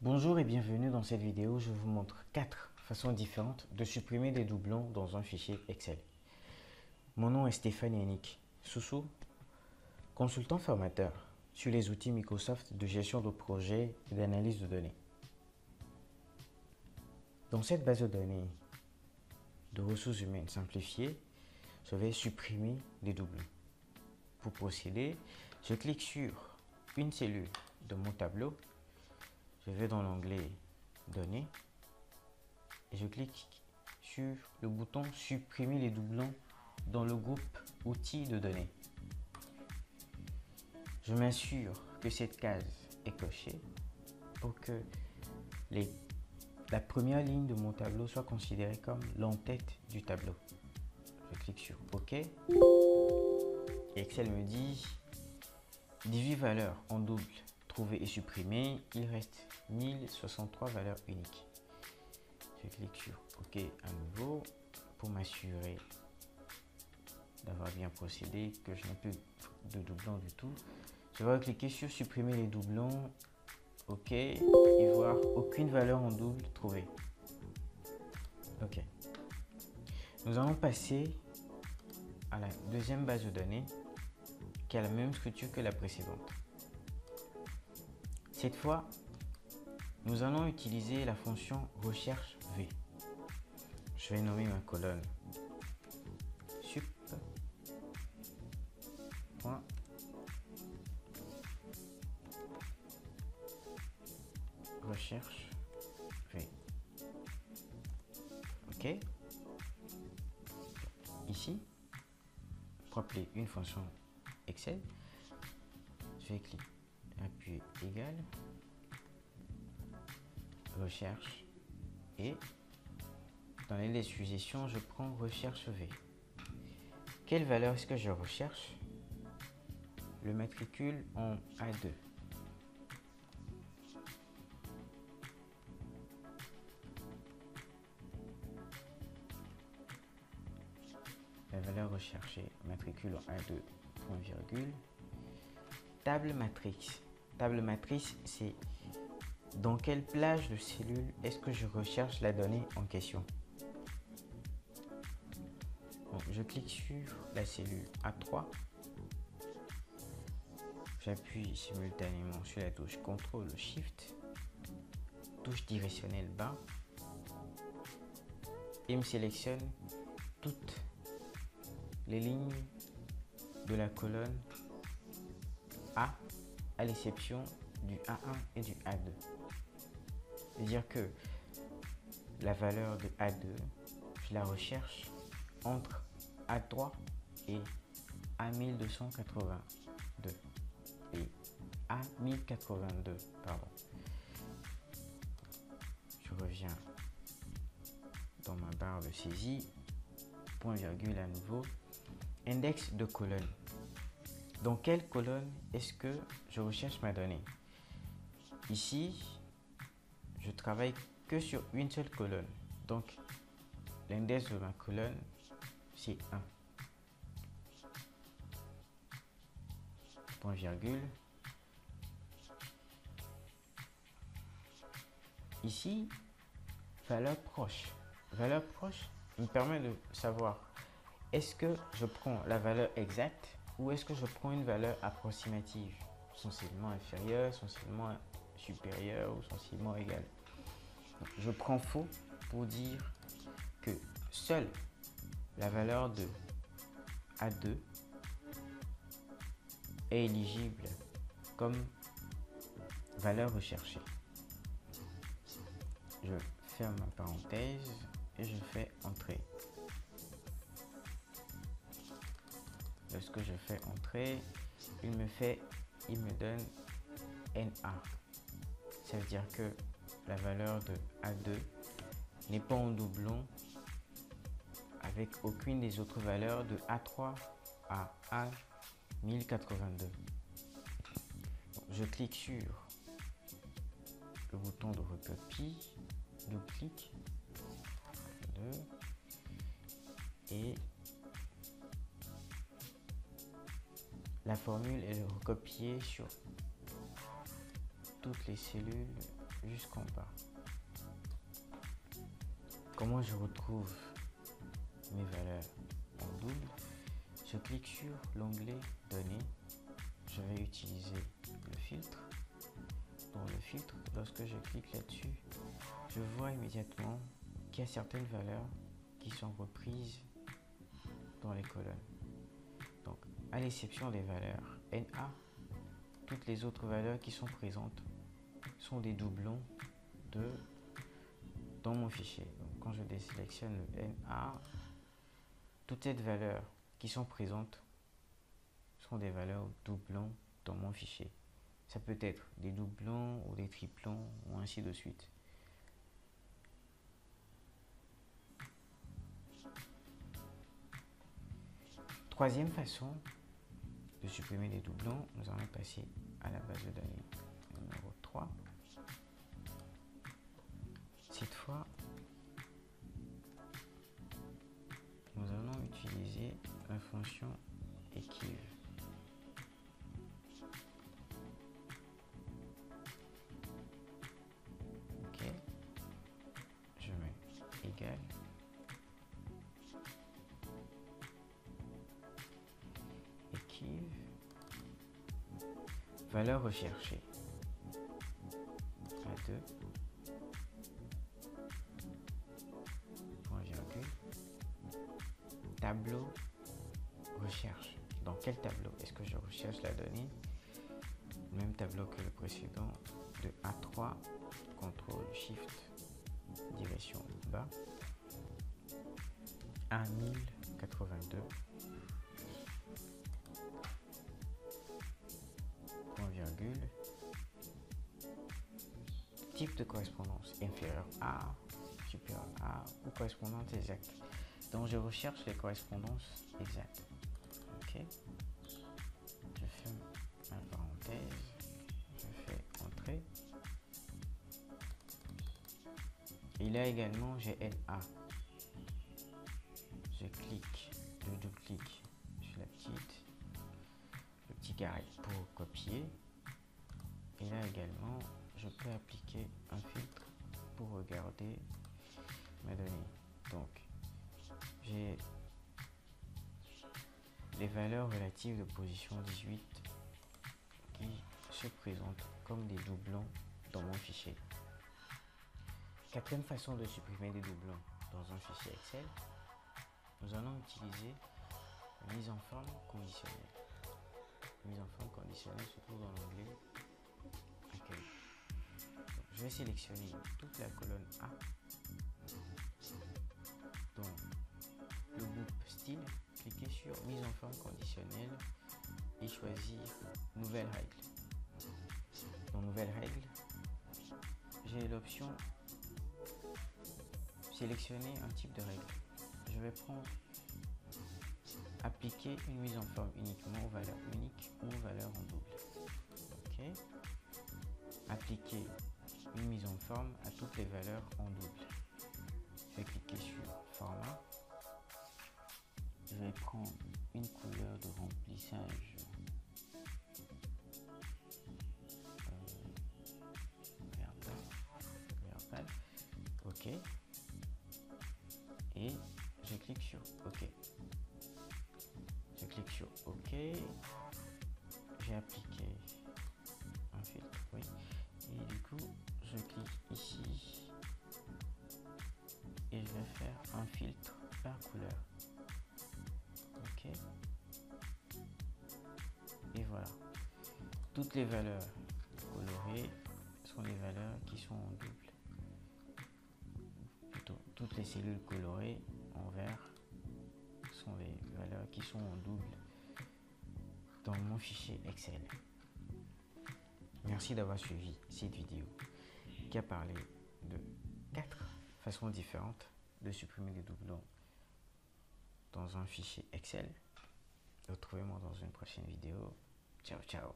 Bonjour et bienvenue dans cette vidéo. Je vous montre 4 façons différentes de supprimer des doublons dans un fichier Excel. Mon nom est Stéphane Yannick Soussou, consultant formateur sur les outils Microsoft de gestion de projet et d'analyse de données. Dans cette base de données de ressources humaines simplifiées, je vais supprimer des doublons. Pour procéder, je clique sur une cellule de mon tableau. Je vais dans l'onglet Données et je clique sur le bouton Supprimer les doublons dans le groupe Outils de données. Je m'assure que cette case est cochée pour que la première ligne de mon tableau soit considérée comme l'entête du tableau. Je clique sur OK et Excel me dit 18 valeurs en double trouvées et supprimées, il reste 1063 valeurs uniques. Je clique sur OK à nouveau pour m'assurer d'avoir bien procédé, que je n'ai plus de doublons du tout. Je vais cliquer sur supprimer les doublons, OK, et voir aucune valeur en double trouvée. OK. Nous allons passer à la deuxième base de données qui a la même structure que la précédente. Cette fois, nous allons utiliser la fonction recherche V. Je vais nommer ma colonne sup. Recherche V. OK. Ici, pour appeler une fonction Excel, je vais cliquer, appuyer égal, recherche et dans les suggestions, je prends recherche V. Quelle valeur est-ce que je recherche? Le matricule en A2. La valeur recherchée, matricule en A2, point virgule. Table matrice. Table matrice, c'est dans quelle plage de cellules est-ce que je recherche la donnée en question. Donc, je clique sur la cellule A3. J'appuie simultanément sur la touche CTRL SHIFT, touche directionnelle bas, et me sélectionne toutes les lignes de la colonne A, à l'exception du A1 et du A2. C'est-à-dire que la valeur de A2, je la recherche entre A3 et A1282 et A1082, pardon. Je reviens dans ma barre de saisie, point virgule à nouveau, index de colonne. Dans quelle colonne est-ce que je recherche ma donnée? Ici, je travaille que sur une seule colonne. Donc, l'index de ma colonne, c'est 1. Point virgule. Ici, valeur proche. Valeur proche me permet de savoir est-ce que je prends la valeur exacte ou est-ce que je prends une valeur approximative, sensiblement inférieure, sensiblement supérieure ou sensiblement égale. Donc, je prends faux pour dire que seule la valeur de A2 est éligible comme valeur recherchée. Je ferme ma parenthèse et je fais entrer. Lorsque je fais entrer, il me donne NA. Ça veut dire que la valeur de A2 n'est pas en doublon avec aucune des autres valeurs de A3 à A1082. Je clique sur le bouton de recopie, double-clic, et la formule est de recopier sur toutes les cellules jusqu'en bas. Comment je retrouve mes valeurs en double? Je clique sur l'onglet Données. Je vais utiliser le filtre. Dans le filtre, lorsque je clique là-dessus, je vois immédiatement qu'il y a certaines valeurs qui sont reprises dans les colonnes. Donc, à l'exception des valeurs NA, toutes les autres valeurs qui sont présentes sont des doublons dans mon fichier. Donc, quand je désélectionne le NA, toutes ces valeurs qui sont présentes sont des valeurs doublons dans mon fichier. Ça peut être des doublons ou des triplons ou ainsi de suite. Troisième façon de supprimer les doublons, nous allons passer à la base de données numéro 3. Cette fois, nous allons utiliser la fonction equiv. Ok, je mets égal equiv valeur recherchée à 2 point virgule tableau recherche. Dans quel tableau est-ce que je recherche la donnée? Le même tableau que le précédent, de A3, CTRL SHIFT, direction bas, A1082, point virgule, type de correspondance inférieur à, supérieur à ou correspondance exacte. Donc je recherche les correspondances exactes. Ok, je ferme ma parenthèse, je fais entrée. Et là également j'ai LA. Je clique, je double-clique sur le petit carré pour copier. Et là également, je peux appliquer un filtre pour regarder ma donnée. Donc, j'ai les valeurs relatives de position 18 qui se présentent comme des doublons dans mon fichier. Quatrième façon de supprimer des doublons dans un fichier Excel, nous allons utiliser la mise en forme conditionnelle. La mise en forme conditionnelle se trouve dans l'onglet Accueil. Donc, je vais sélectionner toute la colonne A dans le groupe Style, cliquer sur mise en forme conditionnelle et choisir Nouvelle règle. Dans Nouvelle règle, j'ai l'option sélectionner un type de règle. Je vais prendre appliquer une mise en forme uniquement aux valeurs uniques ou aux valeurs en double. Ok. Appliquer une mise en forme à toutes les valeurs en double. Je vais cliquer sur format. Je vais prendre une couleur de remplissage vert. Ok. Et je clique sur OK. Je clique sur OK. J'ai appliqué un filtre, oui. Et du coup, je clique ici et je vais faire un filtre par couleur. OK. Et voilà. Toutes les valeurs colorées sont les valeurs qui sont en double. Plutôt, toutes les cellules colorées en vert sont les valeurs qui sont en double dans mon fichier Excel. Merci d'avoir suivi cette vidéo qui a parlé de 4 façons différentes de supprimer des doublons dans un fichier Excel. Retrouvez-moi dans une prochaine vidéo. Ciao, ciao.